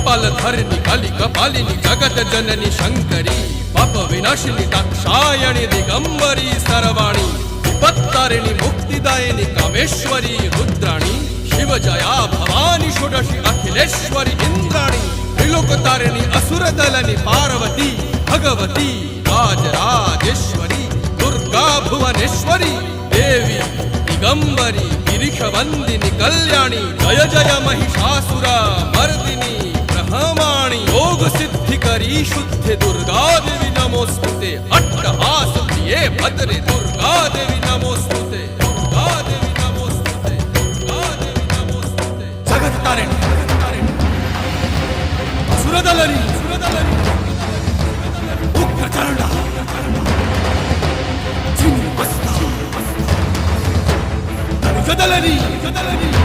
कपालधरिणि काली कपालिनी जगत जननी शंकरी पाप विनाशिनी दाक्षायणी दिगंबरी सर्वाणी विपत्तारिणी मुक्तिदायिनी कामेश्वरी रुद्राणी शिवजया भवानी षोडशी अखिलेश्वरी इंद्राणी त्रिलोकतारिणी असुरदलनी पार्वती भगवती राजराजेश्वरी दुर्गा भुवनेश्वरी देवी दिगंबरी गिरिशवंदिनी कल्याणी जय जय महिषासुर मर्दिनी ब्रह्माणी योग सिद्धिकरी शुद्धि दुर्गा देवी नमोस्तुते अट्टहास प्रिये भद्रे दुर्गा देवी नमोस्तुते दुर्गा देवी नमोस्तुते दुर्गा देवी नमोस्तुते जगत तारिणी असुरदलनी उग्रचंडा छिन्नमस्ता दलनी